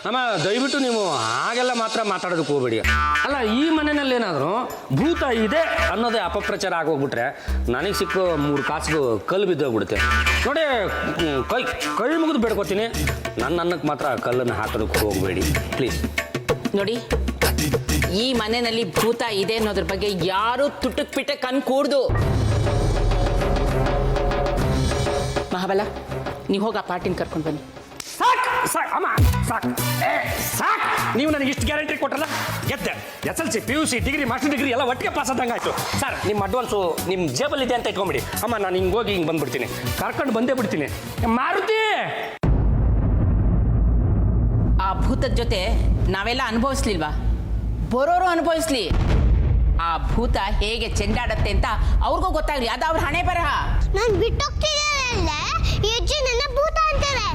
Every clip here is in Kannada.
ಅಮ್ಮ ದಯವಿಟ್ಟು ನೀವು ಹಾಗೆಲ್ಲ ಮಾತ್ರ ಮಾತಾಡೋದಕ್ಕೆ ಹೋಗ್ಬೇಡಿ. ಅಲ್ಲ, ಈ ಮನೆಯಲ್ಲಿ ಏನಾದರೂ ಭೂತ ಇದೆ ಅನ್ನೋದೇ ಅಪಪ್ರಚಾರ ಆಗೋಗ್ಬಿಟ್ರೆ ನನಗೆ ಸಿಕ್ಕ 3 ಕಾಸಿಗೂ ಕಲ್ಲು ಬಿದ್ದೋಗ್ಬಿಡುತ್ತೆ ನೋಡಿ. ಕೈ ಮುಗಿದು ಬೇಡ್ಕೊತೀನಿ, ನನ್ನ ಅನ್ನಕ್ಕೆ ಮಾತ್ರ ಕಲ್ಲನ್ನು ಹಾಕೋದಕ್ಕೆ ಹೋಗಬೇಡಿ ಪ್ಲೀಸ್. ನೋಡಿ, ಈ ಮನೆಯಲ್ಲಿ ಭೂತ ಇದೆ ಅನ್ನೋದ್ರ ಬಗ್ಗೆ ಯಾರು ತುಟಕ್ ಪಿಟಕ್ ಅನ್ಕೂಡ್ದು. ಮಹಾಬಲ, ನೀವು ಹೋಗಿ ಆ ಪಾರ್ಟಿನ ಕರ್ಕೊಂಡು ಬನ್ನಿ. ಸಾಕು ಅಮ್ಮ, ಸಾಕು ಸಾಕು. ನೀವು ನನಗೆ ಇಷ್ಟು ಗ್ಯಾರಂಟಿ ಕೊಟ್ಟಲ್ಲ, ಗೆದ್ದೆ. SLC PUC degree master degree ಎಲ್ಲ ಒಟ್ಟಿಗೆ ಪಾಸ್ ಆದಂಗೆ ಆಯ್ತು. ಸರ್, ನಿಮ್ಮ ಅಡ್ವಾನ್ಸು ನಿಮ್ಮ ಜೇಬಲ್ಲಿದೆ ಅಂತ ಇಟ್ಕೊಂಬಿಡಿ. ಅಮ್ಮ, ನಾನು ಹಿಂಗೆ ಹೋಗಿ ಹಿಂಗೆ ಬಂದ್ಬಿಡ್ತೀನಿ, ಕರ್ಕೊಂಡು ಬಂದೇ ಬಿಡ್ತೀನಿ. ಮಾರುತಿ, ಆ ಭೂತದ ಜೊತೆ ನಾವೆಲ್ಲ ಅನುಭವಿಸ್ಲಿಲ್ವಾ? ಬರೋರು ಅನುಭವಿಸ್ಲಿ. ಆ ಭೂತ ಹೇಗೆ ಚೆಂಡಾಡತ್ತೆ ಅಂತ ಅವ್ರಿಗೂ ಗೊತ್ತಾಗ್ಲಿ. ಅದು ಅವ್ರ ಹಣೆ ಬರಹ. ನಾನು ಬಿಟ್ಟೋಗ್ತಿದ್ದೆ, ಹೆಜ್ಜೆ ನನ್ನ ಭೂತ ಅಂತಾರೆ.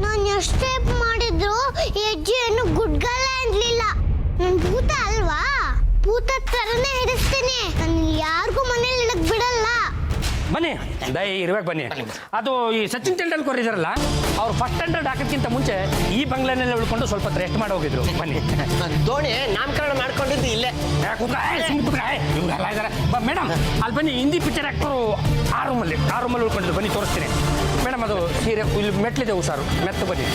ನಾನು ಎಷ್ಟೇ ಮಾಡಿದ್ರು ಹೆಜ್ಜೆಯನ್ನು ಗುಡ್ಗಲ್ಲ ಅನ್ಲಿಲ್ಲ. ನಾನು ಭೂತ ಅಲ್ವಾ? ಭೂತ ತರನೇ ಹಿಡಿಸ್ತೀನಿ. ನಾನು ಯಾರಿಗೂ ಮನೇಲಿ ಇಳಕ್ ಬಿಡಲ್ಲ. ಬನ್ನಿ, ಇರ್ಬೇಕು ಬನ್ನಿ. ಅದು ಈ ಸಚಿನ್ ತೆಂಡೂಲ್ಕರ್ ಇದಾರಲ್ಲ, ಅವ್ರು ಫಸ್ಟ್ ಸ್ಟ್ಯಾಂಡರ್ಡ್ ಹಾಕೋಕ್ಕಿಂತ ಮುಂಚೆ ಈ ಬಂಗ್ಲೆನೆಲ್ಲ ಉಳ್ಕೊಂಡು ಸ್ವಲ್ಪ ರೆಸ್ಟ್ ಮಾಡಿ ಹೋಗಿದ್ರು. ಬನ್ನಿ. ಧೋನಿ ನಾಮಕರಣ ಮಾಡ್ಕೊಂಡಿದ್ದು ಇಲ್ಲೇ. ಇವರೆಲ್ಲ ಇದ್ದಾರೆ. ಮೇಡಮ್, ಅಲ್ಲಿ ಬನ್ನಿ. ಹಿಂದಿ ಪಿಕ್ಚರ್ ಆ್ಯಕ್ಟರು ಆ ರೂಮಲ್ಲಿ ಉಳ್ಕೊಂಡಿದ್ರು. ಬನ್ನಿ, ತೋರಿಸ್ತೀನಿ. ಮೇಡಮ್, ಅದು ಸೀರೆ ಇಲ್ಲಿ ಮೆಟ್ಲಿದೆ, ಹುಷಾರು, ಮೆತ್ತು. ಬನ್ನಿ.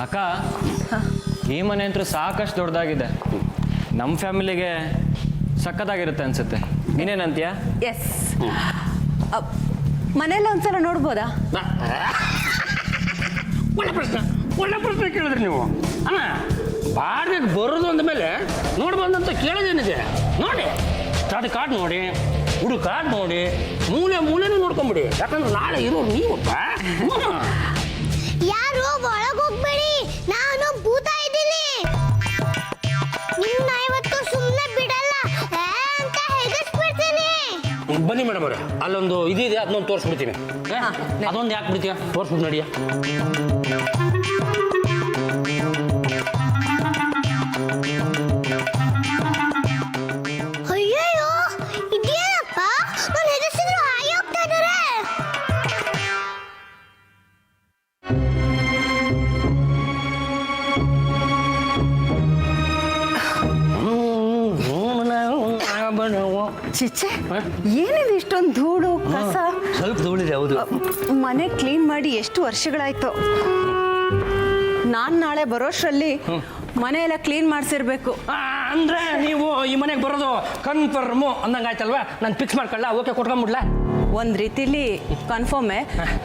ಅಕ್ಕ, ಈ ಮನೆ ಅಂತೂ ಸಾಕಷ್ಟು ದೊಡ್ಡದಾಗಿದೆ. ನಮ್ಮ ಫ್ಯಾಮಿಲಿಗೆ ಸಕ್ಕತ್ತಾಗಿರುತ್ತೆ ಅನ್ಸುತ್ತೆ. ನೀನೇನಂತೀಯ? ಎಸ್. ಮನೆಯಲ್ಲ ಒಂದ್ಸಲ ನೋಡ್ಬೋದಾ? ಒಳ್ಳೆ ಪ್ರಶ್ನೆ ಕೇಳಿದ್ರಿ ನೀವು. ಅಣ್ಣ, ಬಾಡಿಗೆ ಬರೋದು ಅಂದಮೇಲೆ ನೋಡ್ಬಂದಂತ ಕೇಳೋದೇನಿದೆ? ನೋಡಿ, ಸ್ಟಾರ್ಟ್ ಕಾರ್ಡ್ ನೋಡಿ, ಹುಡುಗ ಕಾರ್ಡ್ ನೋಡಿ, ಮೂಲೆನೂ ನೋಡ್ಕೊಂಬಿಡಿ. ಯಾಕಂದ್ರೆ ನಾಳೆ ಇರೋರು ನೀವಪ್ಪ. ಯಾರು ಒಳಗೆ ಹೋಗ್ಬೇಡಿ, ನಾನು ಭೂತ ಇದ್ದೀನಿ. ನಿನ್ನ ಇವತ್ತು ಸುಮ್ಮನೆ ಬಿಡಲ್ಲ ಅಂತ ಹೆದರ್ಸ್ಬಿಡ್ತೀನಿ. ಬನ್ನಿ ಮೇಡಮ್ ಅವರೇ, ಅಲ್ಲೊಂದು ಇದಿದೆ, ಅದನ್ನೊಂದು ತೋರಿಸ್ಬಿಡ್ತೀನಿ. ಅದೊಂದು ಯಾಕೆ ಬಿಡ್ತೀಯ? ತೋರಿಸ್ಬಿಟ್ಟು ನಡಿಯ. ಅಯ್ಯಯ್ಯೋ, ಇದೇನಪ್ಪ? ನಾನು ಹೆದರ್ಸಿದ್ರು ಹಾಗೆ ಹೋಗ್ತಾ ಇದ್ದಾರೆ. ಚಿಚ್ಚೆ, ಏನಿದೆ ಇಷ್ಟೊಂದು ಧೂಳು ಕಸ? ಸ್ವಲ್ಪ ಧೂಳಿದೆ, ಹೌದು. ಮನೆ ಕ್ಲೀನ್ ಮಾಡಿ ಎಷ್ಟು ವರ್ಷಗಳಾಯ್ತು. ನಾನು ನಾಳೆ ಬರೋಷ್ಟರಲ್ಲಿ ಮನೆ ಎಲ್ಲ ಕ್ಲೀನ್ ಮಾಡಿಸಿರ್ಬೇಕು. ಅಂದ್ರೆ ನೀವು ಈ ಮನೆಗೆ ಬರೋದು ಕನ್ಫರ್ಮು ಅಂದಂಗೆ ಆಯ್ತಲ್ವಾ? ನಾನು ಫಿಕ್ಸ್ ಮಾಡ್ಕೊಳ್ಳ, ಓಕೆ ಕೊಟ್ಕೊಂಡ್ಬಿಡ್ಲಾ? ಒಂದು ರೀತಿಲಿ ಕನ್ಫರ್ಮೇ.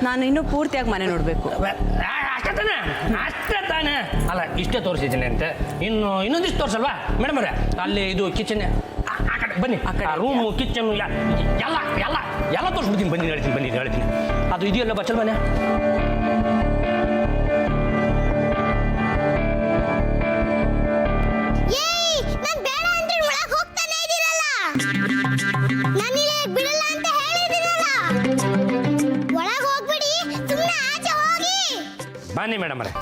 ನಾನು ಇನ್ನೂ ಪೂರ್ತಿಯಾಗಿ ಮನೆ ನೋಡಬೇಕು. ಅಷ್ಟೇ ತಾನೇ. ಅಲ್ಲ, ಇಷ್ಟೇ ತೋರಿಸಿದ್ದೀನಿ ಅಂತೆ, ಇನ್ನೊಂದಿಷ್ಟು ತೋರಿಸಲ್ವಾ ಮೇಡಮ್ ಅವರೇ? ಅಲ್ಲಿ ಇದು ಕಿಚನ್, ಆ ಕಡೆ ಬನ್ನಿ. ರೂಮು, ಕಿಚನ್ ಎಲ್ಲ ತೋರಿಸ್ಬಿಡ್ತೀನಿ. ಬನ್ನಿ, ಹೇಳ್ತೀನಿ. ಅದು ಇದೆಯಲ್ಲ ಬಚ್ಚಲ್ ಮನೆ. ನಾನು ಬೇಡ ಅಂದ್ರೆ ಒಳಗೆ ಹೋಗ್ತಾನೆ ಇದ್ದೀರಲ್ಲ. ನಾನಿಲ್ಲಿ ಬಿಡಲ್ಲ ಅಂತ ಹೇಳಿದ್ದೀನಲ್ಲ. ಒಳಗೆ ಹೋಗ್ಬಿಡಿ, ಸುಮ್ಮನೆ ಆಚೆ ಹೋಗಿ. ಬನ್ನಿ ಮೇಡಮ್ ಅವರೇ,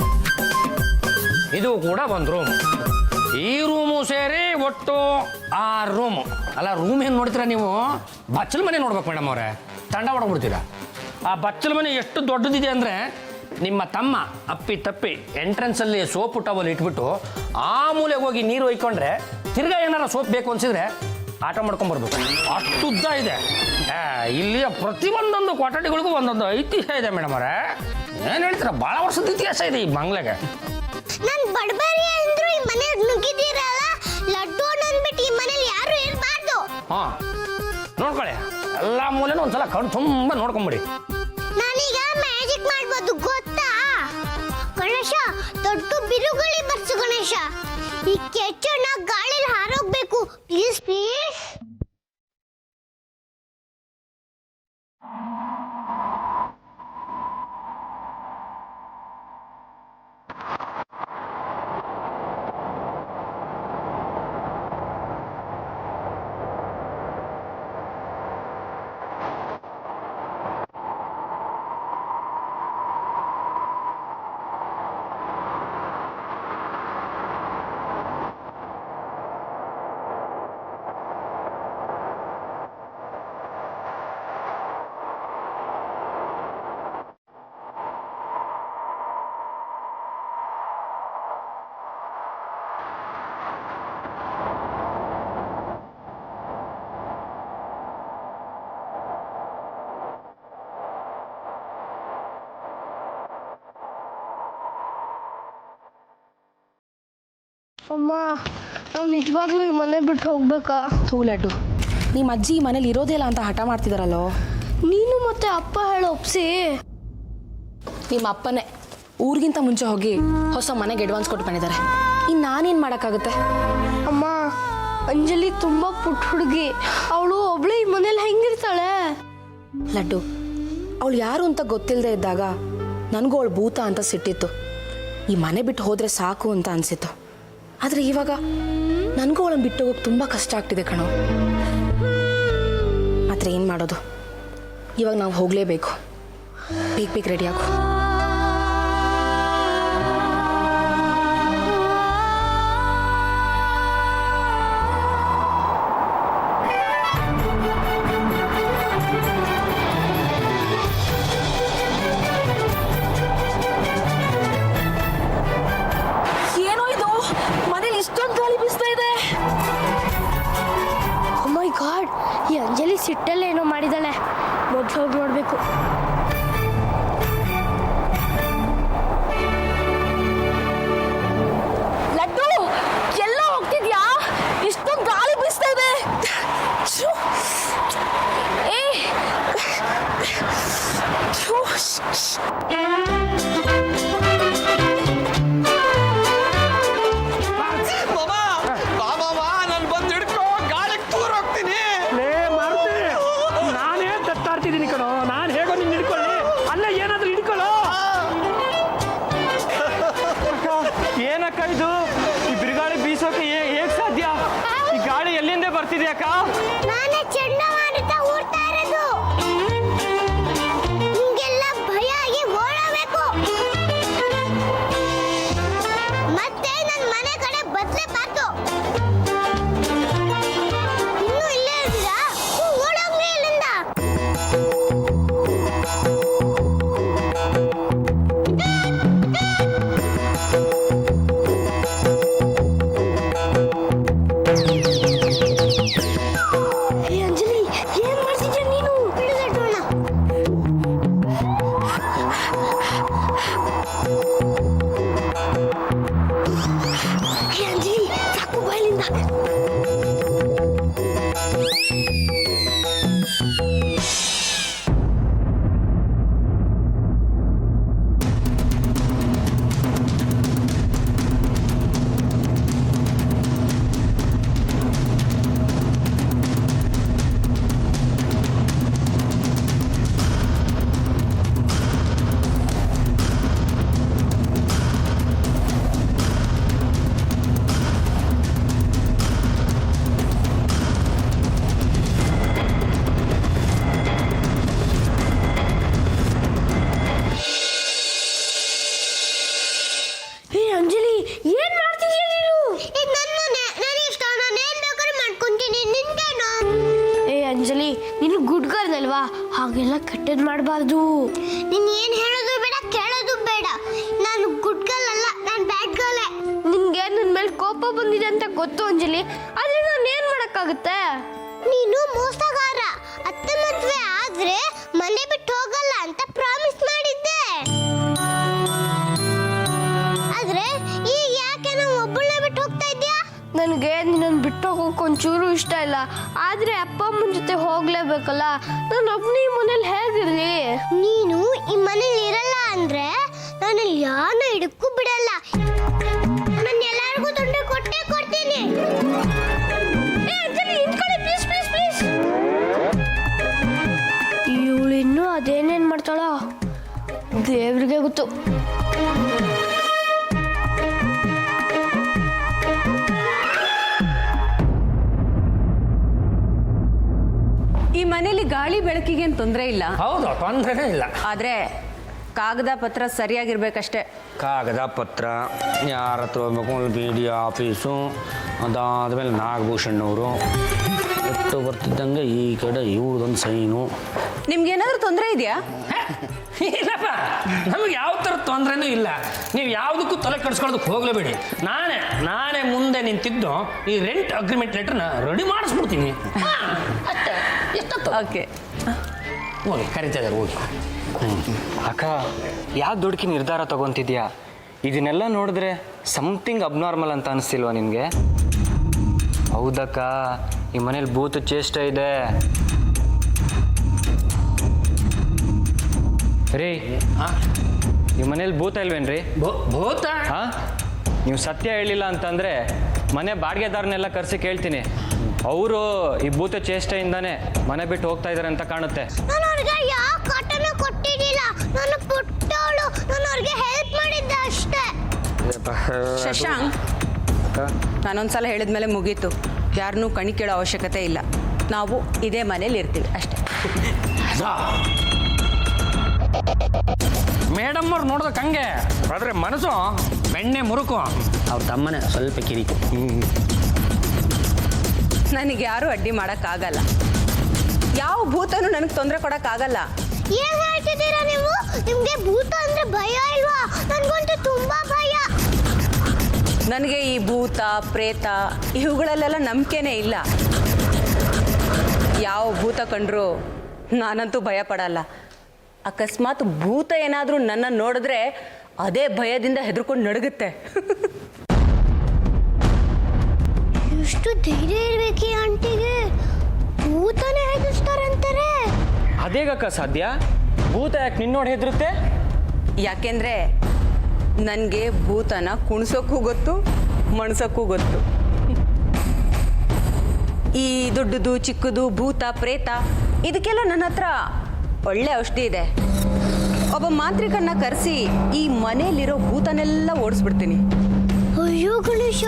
ಇದು ಕೂಡ ಒಂದು ರೂಮ್. ಈ ರೂಮು ಸೇರಿ ಒಟ್ಟು 6 ರೂಮು. ಅಲ್ಲ, ರೂಮ್ ಏನು ನೋಡ್ತೀರಾ ನೀವು? ಬಚ್ಚಲ ಮನೆ ನೋಡ್ಬೇಕು ಮೇಡಮ್ ಅವರೇ, ತಂಡ ಹೊಡ್ಬಿಡ್ತೀರಾ. ಆ ಬಚ್ಚಲ ಮನೆ ಎಷ್ಟು ದೊಡ್ಡದಿದೆ ಅಂದರೆ, ನಿಮ್ಮ ತಮ್ಮ ಅಪ್ಪಿ ತಪ್ಪಿ ಎಂಟ್ರೆನ್ಸಲ್ಲಿ ಸೋಪು ಟವಲ್ ಇಟ್ಬಿಟ್ಟು ಆ ಮೂಲೆಗೆ ಹೋಗಿ ನೀರು ಒಯ್ಕೊಂಡ್ರೆ ತಿರ್ಗಾ ಏನಾರ ಸೋಪ್ ಬೇಕು ಅನ್ಸಿದ್ರೆ ಆಟ ಮಾಡ್ಕೊಂಬರ್ಬೇಕು. ಅಷ್ಟು ಉದ್ದ ಇದೆ. ಇಲ್ಲಿಯ ಪ್ರತಿಯೊಂದೊಂದು ಕೊಠಡಿಗಳಿಗೂ ಒಂದೊಂದು ಐತಿಹ್ಯ ಇದೆ ಮೇಡಮ್ ಅವರೇ. ಏನು ಹೇಳ್ತೀರಾ? ಭಾಳ ವರ್ಷದ ಇತಿಹಾಸ ಇದೆ ಈ ಬಂಗ್ಲೆಗೆ. ನಾನು ಬಡಬರಿ ಅಂದ್ರು ಈ ಮನೆ ನುಗ್ಗಿದ್ದೀರಲ್ಲ, ಲಡ್ಡು ಅಂದ್ಬಿಟ್ಟು ಈ ಮನೇಲಿ ಯಾರು ಇರಬಾರ್ದು. ಹಾಂ, ನೋಡ್ಕೊಳ್ಳಿ, ಎಲ್ಲ ಮೂಲೆನೂ ಒಂದ್ಸಲ ಕಣ್ಣು ತುಂಬ ನೋಡ್ಕೊಂಬಿಡಿ. ನಾನೀಗ ಮ್ಯಾಜಿಕ್ ಮಾಡ್ಬೋದು, ಗೊತ್ತಾ? ಗಣೇಶ, ದೊಡ್ಡ ಬಿರುಗಾಳಿ ಬರ್ಸು ಗಣೇಶ. ಈ ಕೆಚ್ಚಣ್ಣ ಗಾಳಿಲಿ ಹಾರೋಗ್ಬೇಕು. Please please. ಅಮ್ಮ ನಾವು ನಿಜವಾಗ್ಲೂ ಈ ಮನೆ ಬಿಟ್ಟು ಹೋಗ್ಬೇಕಾ? ಲಡ್ಡು ನಿಮ್ಮ ಅಜ್ಜಿ ಈ ಮನೇಲಿ ಇರೋದೇ ಇಲ್ಲ ಅಂತ ಹಠ ಮಾಡ್ತಿದಾರಲ್ಲೋ. ನೀನು ಮತ್ತೆ ಅಪ್ಪ ಹೇಳೋ ಒಪ್ಸಿ. ನಿಮ್ಮ ಅಪ್ಪನೇ ಊರಿಗಿಂತ ಮುಂಚೆ ಹೋಗಿ ಹೊಸ ಮನೆಗೆ ಅಡ್ವಾನ್ಸ್ ಕೊಟ್ಟು ಬಂದಿದ್ದಾರೆ. ಇನ್ನು ನಾನೇನು ಮಾಡೋಕ್ಕಾಗುತ್ತೆ? ಅಮ್ಮ ಅಂಜಲಿ ತುಂಬಾ ಪುಟ್ಟ ಹುಡುಗಿ, ಅವಳು ಒಬ್ಳೆ ಈ ಮನೇಲಿ ಹೆಂಗಿರ್ತಾಳೆ? ಲಡ್ಡು ಅವಳು ಯಾರು ಅಂತ ಗೊತ್ತಿಲ್ಲದೆ ಇದ್ದಾಗ ನನಗೂ ಅವಳು ಭೂತ ಅಂತ ಸಿಟ್ಟಿತ್ತು. ಈ ಮನೆ ಬಿಟ್ಟು ಹೋದರೆ ಸಾಕು ಅಂತ ಅನಿಸಿತ್ತು. ಆದರೆ ಇವಾಗ ನನಗೂ ಅವಳನ್ನು ಬಿಟ್ಟು ಹೋಗೋಕೆ ತುಂಬ ಕಷ್ಟ ಆಗ್ತಿದೆ ಕಣೋ. ಆದರೆ ಏನು ಮಾಡೋದು, ಇವಾಗ ನಾವು ಹೋಗಲೇಬೇಕು. ಬೇಗ ರೆಡಿ ಆಗು. ಏನೋ ಇದು ಮನೇಲಿ ಇಷ್ಟೊಂದು ಗಾಳಿ ಬೀಸ್ತಾ ಇದೆ. ಓ ಮೈ ಗಾಡ್, ಈ ಅಂಜಲಿ ಸಿಟ್ಟಲ್ಲೇ ಏನೋ ಮಾಡಿದಾಳೆ. ಮೊದಲು ಹೋಗಿ ನೋಡ್ಬೇಕು. ಲಡ್ಡು ಎಲ್ಲ ಹೋಗ್ತಿದ್ಯಾ? ಇಷ್ಟೊಂದು ಗಾಳಿ ಬೀಸ್ತಾ ಇದೆ. ಛು! ಏ ಛು! ನಾನು ಬಂದು ಹಿಡ್ಕೋ, ಗಾಳಿಗೆ ತೂರ್ ಹೋಗ್ತೀನಿ. ಲೇ ಮಾಡ್ತೀನಿ, ನಾನೇ ತಟ್ಟಾಡ್ತಿದ್ದೀನಿ ಕಣೋ. ನಾನು ಹೇಗೋ ನಿನ್ನ ಹಿಡ್ಕೊಳ್ಳಿ, ಅಲ್ಲೇ ಏನಾದರೂ ಹಿಡ್ಕೊಳ್ಳೋ. ಏನಕ್ಕ ಇದು? ಈ ಬಿರುಗಾಳಿ ಬೀಸೋಕೆ ಹೇಗೆ ಸಾಧ್ಯ? ಈ ಗಾಳಿ ಎಲ್ಲಿಂದ ಬರ್ತಿದೆ ಅಕ್ಕ? ನಾನೇ ಚಂಡಮಾರುತ ಓಡ್ತಾ ಇರೋದು. ನಿಂಗೆಲ್ಲ ಭಯ ಆಗಿ ಓಡಬೇಕು. ಮತ್ತೆ ನನ್ನ ಮನೆ ಕಡೆ ಬದಲೇಬಾರ್ದು. ಇನ್ನೂ ಇಲ್ಲೇ ಇದ್ದೀರಾ? ಓಡೋಗ್ಲಿ ಇಲ್ಲಿಂದ. ಏ ಅಂಜಲಿ, ಏನ್ ಮಾಡ್ತಿದ್ಯ ನೀನು? ಹಿಡಿದಿಟ್ಟೋಣ. ಏ ಅಂಜಲಿ, ಸಾಕು ಬಾಯ್ಲಿಂದ. ಏ ಅಂಜಲಿ, ಏನ್ ಮಾಡ್ತಿದ್ಯ ನೀನು? ಇದು ನನ್ನ ಮನೆ, ನನ್ನ ಇಷ್ಟ, ನಾನು ಏನ್ ಬೇಕಾದ್ರೂ ಮಾಡ್ಕೊಂತೀನಿ. ನಿನ್ಗೇನು? ಏ ಅಂಜಲಿ, ನೀನು ಗುಡ್ ಗರ್ಲ್ ಅಲ್ವಾ? ಹಾಗೆಲ್ಲ ಕೆಟ್ಟದ್ ಮಾಡಬಾರ್ದು. ನೀನ್ ಏನ್ ಹೇಳೋದು ಬೇಡ, ಕೇಳೋದು ಬೇಡ. ನಾನು ಗುಡ್ ಗರ್ಲ್ ಅಲ್ಲ, ನಾನು ಬ್ಯಾಡ್ ಗರ್ಲ್. ನಿನ್ಗೆ ನನ್ನ ಮೇಲೆ ಕೋಪ ಬಂದಿದೆ ಅಂತ ಗೊತ್ತು ಅಂಜಲಿ, ಆದ್ರೆ ನಾನು ಏನ್ ಮಾಡಕ್ಕಾಗುತ್ತೆ? ನೀನು ಮೋಸಗಾರ. ಅತ್ತೆ ಮದ್ವೆ ಆದ್ರೆ ಮನೆ ಬಿಟ್ಟು ಹೋಗಲ್ಲ ಅಂತ ಪ್ರಾಮಿಸ್ ಮಾಡಿದ್ದೆ. ಆದ್ರೆ ಈಗ ಯಾಕೆ ನಾವು ಒಬ್ಬಳನ್ನ ಬಿಟ್ಟು ಹೋಗ್ತಾ ಇದ್ಯಾ? ನನಗೆ ನಿನ್ನನ್ನು ಬಿಟ್ಟು ಹೋಗೋಕೆ ಒಂಚೂರು ಇಷ್ಟ ಇಲ್ಲ. ಆದ್ರೆ ಅಪ್ಪ ಅಮ್ಮನ ಜೊತೆ ಹೋಗ್ಲೇಬೇಕಲ್ಲ. ನಾನು ಒಬ್ಬನೇ ಈ ಮನೇಲಿ ಹೇಗಿರ್ಲಿ? ನೀನು ಈ ಮನೇಲಿ ಇರಲ್ಲ ಅಂದ್ರೆ ನಾನು ಯಾರನ್ನ ಹಿಡಕ್ಕೂ ಬಿಡಲ್ಲ. ನಾನು ಎಲ್ಲರಿಗೂ ತೊಂದರೆ ಕೊಟ್ಟೇ ಕೊಡ್ತೀನಿ. ಇವಳು ಇನ್ನೂ ಅದೇನೇನ್ ಮಾಡ್ತಾಳೋ ದೇವ್ರಿಗೆ ಗೊತ್ತು. ಈ ಮನೇಲಿ ಗಾಳಿ ಬೆಳಕಿಗೆ ಏನು ತೊಂದರೆ ಇಲ್ಲ. ಹೌದು, ತೊಂದರೆನೇ ಇಲ್ಲ. ಆದರೆ ಕಾಗದ ಪತ್ರ ಸರಿಯಾಗಿರ್ಬೇಕಷ್ಟೇ. ಕಾಗದ ಪತ್ರ ಯಾರ ಹತ್ರ ಹೋಗ್ಬೇಕು? ಬಿ ಡಿ ಆಫೀಸು, ಅದಾದಮೇಲೆ ನಾಗಭೂಷಣ್ ಅವರು ಎಟ್ಟು ಬರ್ತಿದ್ದಂಗೆ ಈ ಕಡೆ ಇವ್ರದೊಂದು ಸೈನು. ನಿಮ್ಗೇನಾದ್ರೂ ತೊಂದರೆ ಇದೆಯಾ? ಇಲ್ಲಪ್ಪ, ನಮಗೆ ಯಾವ ಥರ ತೊಂದರೆನೂ ಇಲ್ಲ. ನೀವು ಯಾವುದಕ್ಕೂ ತಲೆ ಕೆಡಿಸ್ಕೊಳ್ಳೋದಕ್ಕೆ ಹೋಗಲೇಬೇಡಿ. ನಾನೇ ಮುಂದೆ ನಿಂತಿದ್ದು ಈ ರೆಂಟ್ ಅಗ್ರಿಮೆಂಟ್ ಲೆಟರ್ನ ರೆಡಿ ಮಾಡಿಸ್ಬಿಡ್ತೀನಿ. ಅಷ್ಟೇ, ಎಷ್ಟೊತ್ತು? ಓಕೆ, ಹೋಗಿ ಕರಿತಾ ಇದ್ದಾರೆ, ಹೋಗಿ. ಅಕ್ಕ, ಯಾಕೆ ದುಡುಕಿ ನಿರ್ಧಾರ ತಗೊಂತಿದ್ಯಾ? ಇದನ್ನೆಲ್ಲ ನೋಡಿದ್ರೆ ಸಮಥಿಂಗ್ ಅಬ್ನಾರ್ಮಲ್ ಅಂತ ಅನಿಸ್ತಿಲ್ವಾ ನಿನಗೆ? ಹೌದಕ್ಕ, ಈ ಮನೇಲಿ ಭೂತ ಚೇಷ್ಟೆ ಇದೆ. ರೀ, ಈ ಮನೇಲಿ ಭೂತ ಇಲ್ವೇನ್ರಿ? ಭೂತ? ಹಾ, ನೀವು ಸತ್ಯ ಹೇಳಿಲ್ಲ ಅಂತಂದ್ರೆ ಮನೆ ಬಾಡಿಗೆದಾರನ್ನೆಲ್ಲ ಕರೆಸಿ ಕೇಳ್ತೀನಿ. ಅವರು ಈ ಭೂತ ಚೇಷ್ಟೆಯಿಂದಾನೆ ಮನೆ ಬಿಟ್ಟು ಹೋಗ್ತಾ ಇದಾರೆ ಅಂತ ಕಾಣುತ್ತೆ. ನಾನು ಅವ್ರಿಗೆ ಯಾವ ಕಾಟನೂ ಕೊಟ್ಟಿದ್ದಿಲ್ಲ. ನಾನು ಪುಟ್ಟವಳು, ನಾನು ಅವ್ರಿಗೆ ಹೆಲ್ಪ್ ಮಾಡಿದ್ದೆ ಅಷ್ಟೇ. ಶಶಾಂಕ್, ನಾನೊಂದ್ಸಲ ಹೇಳಿದ್ಮೇಲೆ ಮುಗೀತು. ಯಾರನ್ನೂ ಕಣಿ ಕೇಳೋ ಅವಶ್ಯಕತೆ ಇಲ್ಲ. ನಾವು ಇದೇ ಮನೇಲಿ ಇರ್ತೀವಿ ಅಷ್ಟೇ. ಮೇಡಮ್ ಅವ್ರು ನೋಡ್ದಕ್ಕೆ ಹಂಗೆ, ಆದ್ರೆ ಮನಸ್ಸು ಬೆಣ್ಣೆ ಮುರುಕು. ಅವ್ರ ತಮ್ಮನೇ ಸ್ವಲ್ಪ ಕಿರಿಕು. ನನಗೆ ಯಾರೂ ಅಡ್ಡಿ ಮಾಡೋಕ್ಕಾಗಲ್ಲ. ಯಾವ ಭೂತನೂ ನನಗೆ ತೊಂದರೆ ಕೊಡೋಕ್ಕಾಗಲ್ಲ. ಏನ್ ಹೇಳ್ತಿದ್ದೀರಾ ನೀವು? ನಿಮ್ಗೆ ಭೂತ ಅಂದ್ರೆ ಭಯ ಇಲ್ವಾ? ನನ್ಗಂತೂ ತುಂಬಾ ಭಯ. ನನಗೆ ಈ ಭೂತ ಪ್ರೇತ ಇವುಗಳಲ್ಲೆಲ್ಲ ನಂಬಿಕೆನೇ ಇಲ್ಲ. ಯಾವ ಭೂತ ಕಂಡ್ರೂ ನಾನಂತೂ ಭಯ ಪಡಲ್ಲ. ಅಕಸ್ಮಾತ್ ಭೂತ ಏನಾದರೂ ನನ್ನ ನೋಡಿದ್ರೆ ಅದೇ ಭಯದಿಂದ ಹೆದರ್ಕೊಂಡು ನಡುಗುತ್ತೆ. ಎಷ್ಟು ಧೈರ್ಯ ಇರ್ಬೇಕು ಈ ಆಂಟಿಗೆ. ಭೂತನೇ ಹೆದರ್ಸ್ತಾರಂತಾರೆ. ಅದೇಗಕ್ಕ ಸಾಧ್ಯ? ಭೂತ ಯಾಕೆ ನಿನ್ನೋಡ್ ಹೆದರುತ್ತೆ? ಯಾಕೆಂದರೆ ನನಗೆ ಭೂತನ ಕುಣಿಸೋಕ್ಕೂ ಗೊತ್ತು, ಮಣ್ಸೋಕ್ಕೂ ಗೊತ್ತು. ಈ ದೊಡ್ಡದು ಚಿಕ್ಕದು ಭೂತ ಪ್ರೇತ ಇದಕ್ಕೆಲ್ಲ ನನ್ನ ಹತ್ರ ಒಳ್ಳೆ ಔಷಧಿ ಇದೆ. ಒಬ್ಬ ಮಾಂತ್ರಿಕನ್ನ ಕರೆಸಿ ಈ ಮನೆಯಲ್ಲಿರೋ ಭೂತನೆಲ್ಲ ಓಡಿಸ್ಬಿಡ್ತೀನಿ. ಅಯ್ಯೋ ಗಣೇಶ,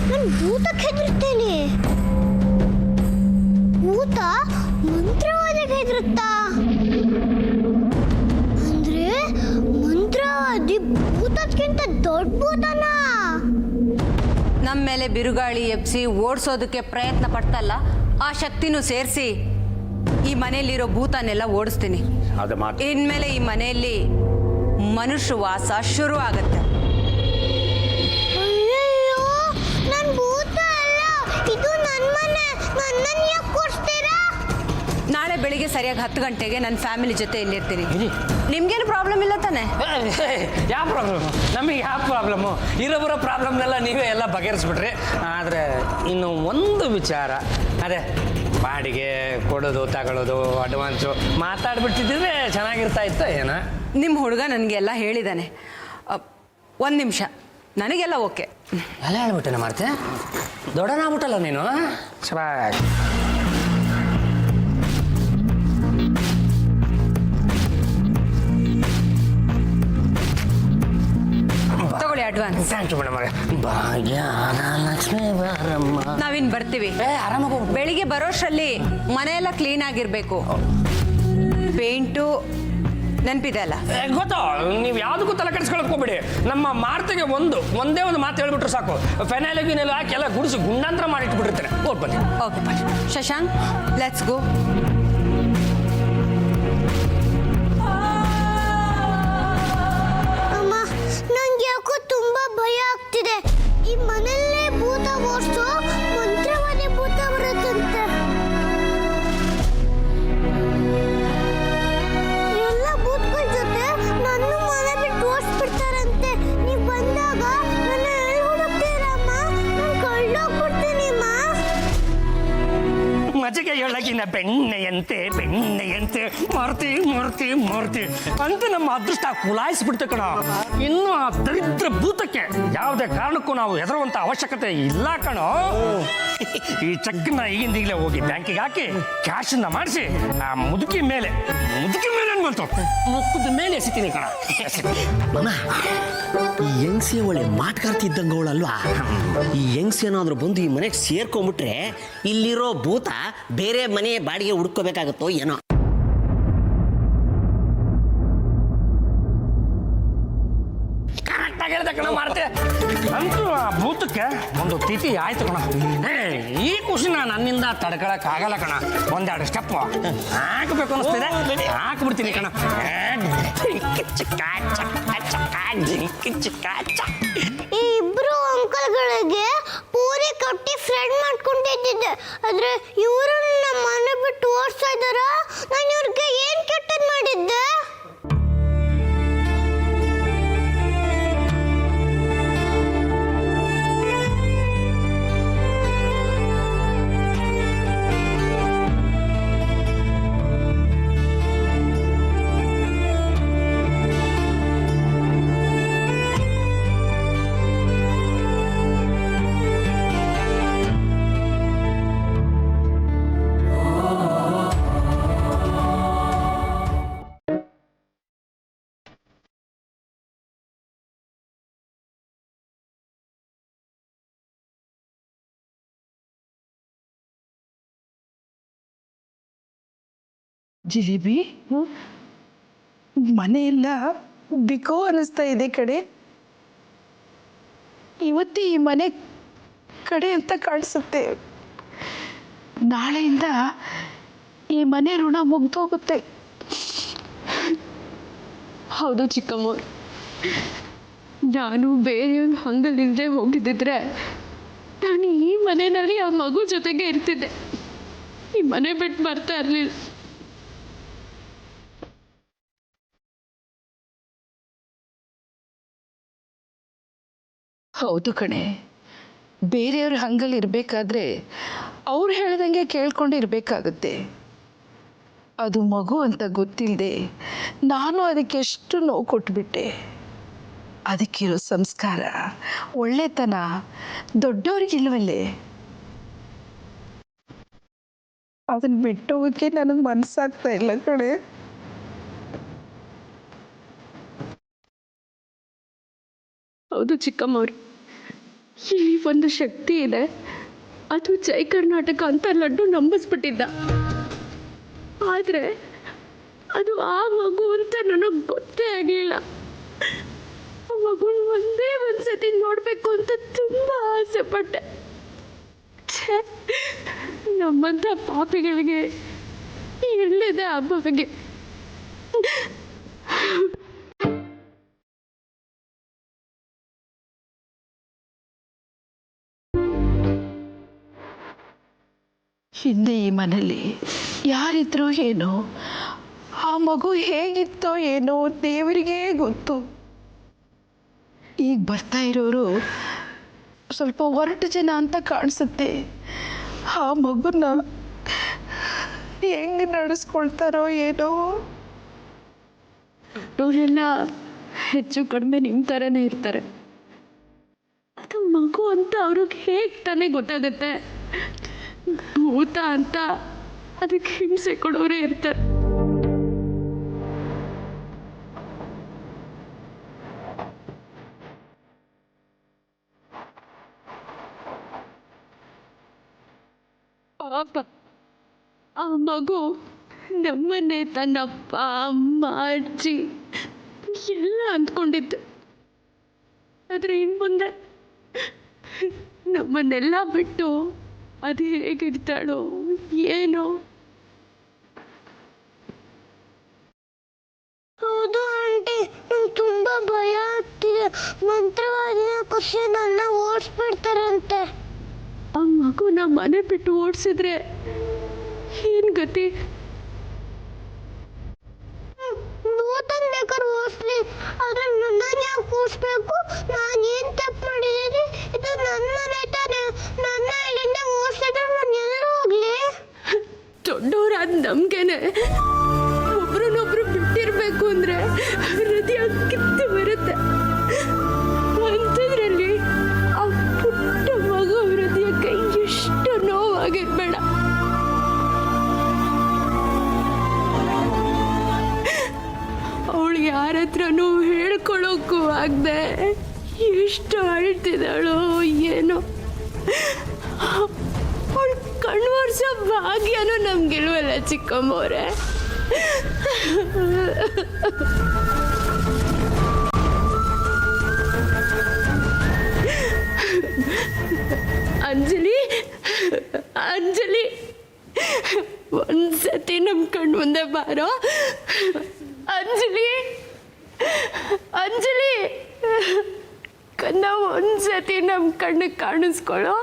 ನಾನು ಭೂತಕ್ಕೆ ಹೆದರ್ತೇನೆ. ಭೂತ ಮಂತ್ರವಾದಿಗೆ ಹೆದರುತ್ತಾ? ಅಂದ್ರೆ ಮಂತ್ರವಾದಿ ಭೂತಕ್ಕಿಂತ ದೊಡ್ಡ ಭೂತನ? ನಮ್ಮ ಮೇಲೆ ಬಿರುಗಾಳಿ ಎಬ್ಸಿ ಓಡಿಸೋದಕ್ಕೆ ಪ್ರಯತ್ನ ಪಡ್ತಲ್ಲ, ಆ ಶಕ್ತಿನೂ ಸೇರಿಸಿ ಈ ಮನೆಯಲ್ಲಿರೋ ಭೂತನೆಲ್ಲ ಓಡಿಸ್ತೀನಿ. ಇನ್ಮೇಲೆ ಈ ಮನೆಯಲ್ಲಿ ಮನುಷ್ಯ ವಾಸ ಶುರು ಆಗುತ್ತೆ. ಅಯ್ಯಯ್ಯೋ, ನಾನು ಭೂತ ಅಲ್ಲ, ಇದು ನನ್ನ ಮನೆ. ನನ್ನನ್ನು ಯಾಕೆ ಕೊಡ್ತೀರಾ? ನಾಳೆ ಬೆಳಿಗ್ಗೆ ಸರಿಯಾಗಿ 10 ಗಂಟೆಗೆ ನನ್ನ ಫ್ಯಾಮಿಲಿ ಜೊತೆ ಇಲ್ಲಿರ್ತೀನಿ. ನಿಮ್ಗೇನು ಪ್ರಾಬ್ಲಮ್ ಇಲ್ಲ ತಾನೆ? ಯಾವ ಪ್ರಾಬ್ಲಮ್? ನಮಗೆ ಯಾವ ಪ್ರಾಬ್ಲಮ್ಮು? ಇರೋಬರೋ ಪ್ರಾಬ್ಲಮ್ನೆಲ್ಲ ನೀವೇ ಎಲ್ಲ ಬಗೆಹರಿಸ್ಬಿಟ್ರಿ. ಆದರೆ ಇನ್ನು ಒಂದು ವಿಚಾರ, ಅದೇ ಬಾಡಿಗೆ ಕೊಡೋದು ತಗೊಳ್ಳೋದು ಅಡ್ವಾನ್ಸು ಮಾತಾಡ್ಬಿಡ್ತಿದ್ರೆ ಚೆನ್ನಾಗಿರ್ತಾ ಇತ್ತ ಏನೋ? ನಿಮ್ಮ ಹುಡುಗ ನನಗೆಲ್ಲ ಹೇಳಿದ್ದಾನೆ. 1 ನಿಮಿಷ, ನನಗೆಲ್ಲ ಓಕೆ. ಎಲ್ಲ ಹೇಳ್ಬಿಟ್ಟೇನೆ ಮಾಡ್ತೆ. ದೊಡ್ಡನಾಗ್ಬಿಟ್ಟಲ್ಲ ನೀನು. ಚೆನ್ನಾಗಿ ತಗೊಳ್ಳಿ ಅಡ್ವಾನ್ಸ್. Thank you madam. ಭಾಗ್ಯಾನ ಲಕ್ಷ್ಮೀ ಬಾರಮ್ಮ. ನಾವಿನ್ ಬರ್ತೀವಿ. ಆರಾಮಾಗಿ ಹೋಗ್ಬಿಟ್ಟು. ಬೆಳಿಗ್ಗೆ ಬರೋಷ್ಟರಲ್ಲಿ ಮನೆಯೆಲ್ಲ ಕ್ಲೀನ್ ಆಗಿರ್ಬೇಕು. ಪೇಂಟು ನೆನಪಿದೆ ಅಲ್ಲ? ಗೊತ್ತು, ನೀವು ಯಾವುದಕ್ಕೂ ತಲೆ ಕೆಡಿಸ್ಕೊಳಕ್ ಹೋಗ್ಬೇಡಿ. ನಮ್ಮ ಮಾರ್ತಿಗೆ ಒಂದೇ ಒಂದು ಮಾತು ಹೇಳ್ಬಿಟ್ರೆ ಸಾಕು. ಫೆನೈಲ್ ಗಿನೆಲ್ಲ ಹಾಕಿ ಎಲ್ಲ ಗುಡಿಸಿ ಗುಂಡಾಂತರ ಮಾಡಿಟ್ಬಿಟ್ಟಿರ್ತಾರೆ. ಹೋಗಿ ಬನ್ನಿ. ಓಕೆ ಬನ್ನಿ. Shashank, let's go. ಅಮ್ಮ, ನಂಗೆ ಯಾಕೋ ತುಂಬಾ ಭಯ ಆಗ್ತಿದೆ. ಈ ಮನೆಯಲ್ಲೇ ಭೂತ ಓಡಿಸೋ ಮಂತ್ರವಾದಿ ಭೂತ ಬರುತ್ತಂತೆ. ಎಲ್ಲ ಭೂತಗಳ ಜೊತೆ ನನ್ನ ಮನೆ ಬಿಟ್ಟು ಓಡಿಸ್ಬಿಡ್ತಾರಂತೆ. ನೀವು ಬಂದಾಗ ನನ್ನ ಎಲ್ಲಿ ಹುಡುಕ್ತೀರಮ್ಮ? ನಾನು ಕಳ್ಳೋಗ್ಬಿಡ್ತೀನಿಮ್ಮ. ಮಜಗೆ ಹೇಳಕಿನ ಬೆಣ್ಣೆಯಂತೆ ಮಾರ್ತಿ ಅಂತ ನಮ್ಮ ಅದೃಷ್ಟ ಕುಲಾಯಿಸ್ಬಿಡ್ತೆ ಕಣ. ಇನ್ನು ಆ ದರಿದ್ರ ಭೂತಕ್ಕೆ ಯಾವುದೇ ಕಾರಣಕ್ಕೂ ನಾವು ಹೆದರುವಂತ ಅವಶ್ಯಕತೆ ಇಲ್ಲ ಕಣೋ. ಈ ಚೆಕ್ನ ಈಗಿಂದೀಗಲೇ ಹೋಗಿ ಬ್ಯಾಂಕಿಗೆ ಹಾಕಿ ಕ್ಯಾಶನ್ನ ಮಾಡಿಸಿ ಆ ಮುದುಕಿ ಮೇಲೆ ಬಂತು ಮುಖದ ಮೇಲೆ ಎಸಿತೀನಿ ಕಣ. ಮಾಮ, ಈ ಹೆಂಗ್ಸಿ ಒಳ್ಳೆ ಮಾಟ್ಕಾರ್ತಿದ್ದಂಗವಳಲ್ವಾ? ಈ ಹೆಂಗ್ಸಿ ಏನಾದ್ರು ಬಂದು ಈ ಮನೆಗೆ ಸೇರ್ಕೊಂಡ್ಬಿಟ್ರೆ ಇಲ್ಲಿರೋ ಭೂತ ಬೇರೆ ಮನೆ ಬಾಡಿಗೆ ಹುಡ್ಕೋಬೇಕಾಗತ್ತೋ ಏನೋ. ಕರೆಕ್ಟಾಗಿ ಹೇಳ್ದೆ ಕಣ ಮಾರ್ತೆ. ಅಂತೂ ಆ ಭೂತಕ್ಕೆ ಒಂದು ತಿಥಿ ಆಯ್ತು ಕಣ. ಈ ಖುಷಿನ ನನ್ನಿಂದ ತಡ್ಕೊಳಕ್ ಆಗಲ್ಲ ಕಣ. ಒಂದೆರಡು ಸ್ಟೆಪ್ ಹಾಕಬೇಕು ಅನಿಸ್ತಿದೆ, ಹಾಕ್ಬಿಡ್ತೀನಿ ಕಣ. ಈ ಇಬ್ರು ಅಂಕಲ್ಗಳಿಗೆ ಪೂರಿ ಕಟ್ಟಿ ಫ್ರೆಂಡ್ ಮಾಡ್ಕೊಂಡಿದ್ದೆ. ಆದ್ರೆ ಇವರು ನಮ್ಮ ಮನೆ ಬಿಟ್ಟು ಓಡಿಸ್ತಾ ಇದ್ದಾರ. ನಾನು ಇವ್ರಿಗೆ ಏನ್ ಕೆಟ್ಟದ್ ಮಾಡಿದ್ದೆ? ಜಿಲೇಬಿ ಮನೆಯೆಲ್ಲ ಬಿಕೋ ಅನ್ನಿಸ್ತಾ ಇದೆ ಕಡೆ. ಇವತ್ತು ಈ ಮನೆ ಕಡೆ ಅಂತ ಕಾಣಿಸುತ್ತೆ. ನಾಳೆಯಿಂದ ಈ ಮನೆ ಋಣ ಮುಗ್ದೋಗುತ್ತೆ. ಹೌದು ಚಿಕ್ಕಮ್ಮ, ನಾನು ಬೇರೆಯವ್ರ ಹಂಗಲಿಲ್ಲದೆ ಹೋಗಿದ್ದಿದ್ರೆ ನಾನು ಈ ಮನೆಯಲ್ಲಿ ಆ ಮಗು ಜೊತೆಗೆ ಇರ್ತಿದ್ದೆ. ಈ ಮನೆ ಬಿಟ್ಟು ಬರ್ತಾ ಇರಲಿಲ್ಲ. ಹೌದು ಕಣೆ, ಬೇರೆಯವ್ರ ಹಂಗಲ್ಲಿ ಇರಬೇಕಾದ್ರೆ ಅವ್ರು ಹೇಳ್ದಂಗೆ ಕೇಳ್ಕೊಂಡು ಇರಬೇಕಾಗುತ್ತೆ. ಅದು ಮಗು ಅಂತ ಗೊತ್ತಿಲ್ಲದೆ ನಾನು ಅದಕ್ಕೆ ಎಷ್ಟು ನೋವು ಕೊಟ್ಬಿಟ್ಟೆ. ಅದಕ್ಕಿರೋ ಸಂಸ್ಕಾರ, ಒಳ್ಳೆತನ ದೊಡ್ಡವ್ರಿಗಿಲ್ವಲ್ಲೇ. ಅದನ್ನ ಬಿಟ್ಟೋಗಕ್ಕೆ ನನಗೆ ಮನಸ್ಸಾಗ್ತಾ ಇಲ್ಲ ಕಣೆ. ಹೌದು ಚಿಕ್ಕಮ್ಮವ್ರು, ಇಲ್ಲಿ ಒಂದು ಶಕ್ತಿ ಇದೆ. ಅದು ಜೈ ಕರ್ನಾಟಕ ಅಂತ ಲಡ್ಡು ನಂಬಿಸ್ಬಿಟ್ಟಿದ್ದ. ಆದರೆ ಅದು ಆ ಮಗು ಅಂತ ನನಗೆ ಗೊತ್ತೇ ಆಗಲಿಲ್ಲ. ಆ ಮಗುನ ಒಂದೇ ಒಂದ್ಸತಿ ನೋಡಬೇಕು ಅಂತ ತುಂಬ ಆಸೆ ಪಟ್ಟೆ. ನಮ್ಮಂಥ ಪಾಪಿಗಳಿಗೆ ಎಲ್ಲಿದೆ ಆ ಬಗೆ. ಹಿಂದೆ ಈ ಮನೇಲಿ ಯಾರಿದ್ರೋ ಏನೋ, ಆ ಮಗು ಹೇಗಿತ್ತೋ ಏನೋ ದೇವರಿಗೇ ಗೊತ್ತು. ಈಗ ಬರ್ತಾ ಇರೋರು ಸ್ವಲ್ಪ ಹೊರಟು ಜನ ಅಂತ ಕಾಣಿಸುತ್ತೆ. ಆ ಮಗುನ ಹೆಂಗೆ ನಡೆಸ್ಕೊಳ್ತಾರೋ ಏನೋ. ಅವರೆಲ್ಲ ಹೆಚ್ಚು ಕಡಿಮೆ ನಿಮ್ಮ ಥರನೇ ಇರ್ತಾರೆ. ಅದು ಮಗು ಅಂತ ಅವ್ರಿಗೆ ಹೇಗೆ ತಾನೇ ಗೊತ್ತಾಗುತ್ತೆ. ಭೂತ ಅಂತ ಅದಕ್ಕೆ ಹಿಂಸೆ ಕೊಡೋರೇ ಇರ್ತಾರೆ. ಪಾಪ ಆ ಮಗು ನಮ್ಮನ್ನೇ ತನ್ನಪ್ಪ ಅಮ್ಮ ಅಜ್ಜಿ ಎಲ್ಲ ಅಂದ್ಕೊಂಡಿದ್ದು. ಆದರೆ ಇನ್ನು ಮುಂದೆ ನಮ್ಮನ್ನೆಲ್ಲ ಬಿಟ್ಟು ಅದು ಹೇಗಿರ್ತಾಳೋ ಏನೋ. ಹೌದು ಆಂಟಿ, ನಂಗೆ ತುಂಬ ಭಯ ಆಗ್ತಿದೆ. ಮಂತ್ರವಾದಿನ ಖುಷಿ ನನ್ನ ಓಡಿಸ್ಬಿಡ್ತಾರಂತೆ. ಆ ಮಗುನ ಮನೆ ಬಿಟ್ಟು ಓಡಿಸಿದ್ರೆ ಏನು ಗತಿ? ಭೂತನ್ ಬೇಕಾದ್ರೆ ಓಡಿಸ್ಲಿ, ಆದ್ರೆ ನನ್ನನ್ನು ಯಾಕೆ ಓಡಿಸ್ಬೇಕು? ನಾನು ಏನು ತಪ್ಪು ಮಾಡಿದ್ದೀನಿ? ಇದು ನನ್ನ ಮನೆ ತಾನೆ. ನನ್ನ ಇಲ್ಲಿಂದ ಓಡಿಸಿದ್ರೆ ನಾನು ಎಲ್ಲರೂ ಹೋಗ್ಲಿ? ದೊಡ್ಡವರಾದ ನಮ್ಗೇನೆ ಒಬ್ರನ್ನೊಬ್ರು ಬಿಟ್ಟಿರ್ಬೇಕು ಅಂದ್ರೆ ಹೃದಯ ಕಿತ್ತು ಬರುತ್ತೆ. ಅಂಥದ್ರಲ್ಲಿ ಆ ಪುಟ್ಟ ಮಗು ಹೃದಯಕ್ಕೆ ಎಷ್ಟು ನೋವಾಗಿರ್ಬೇಡ. ಅವಳು ಯಾರ ಹತ್ರನೂ ಹೇಳ್ಕೊಳ್ಳೋಕ್ಕೂ ಆಗದೆ ಎಷ್ಟು ಅಳ್ತಿದ್ದಾಳೋ ಏನೋ. ಅವಳು ಕಣ್ವರ್ಸೋ ಭಾಗ್ಯನೂ ನಮ್ಗಿಲ್ವಲ್ಲ ಚಿಕ್ಕಮ್ಮವ್ರೆ. ಅಂಜಲಿ, ಅಂಜಲಿ, ಒಂದ್ಸತಿ ನಮ್ಮ ಕಣ್ಣು ಮುಂದೆ ಬಾರೋ. ಅಂಜಲಿ, ಅಂಜಲಿ, ಕನ್ನ ಒಂದ್ಸತಿ ನಮ್ಮ ಕಣ್ಣಿಗೆ ಕಾಣಿಸ್ಕೊಳ್ಳೋ.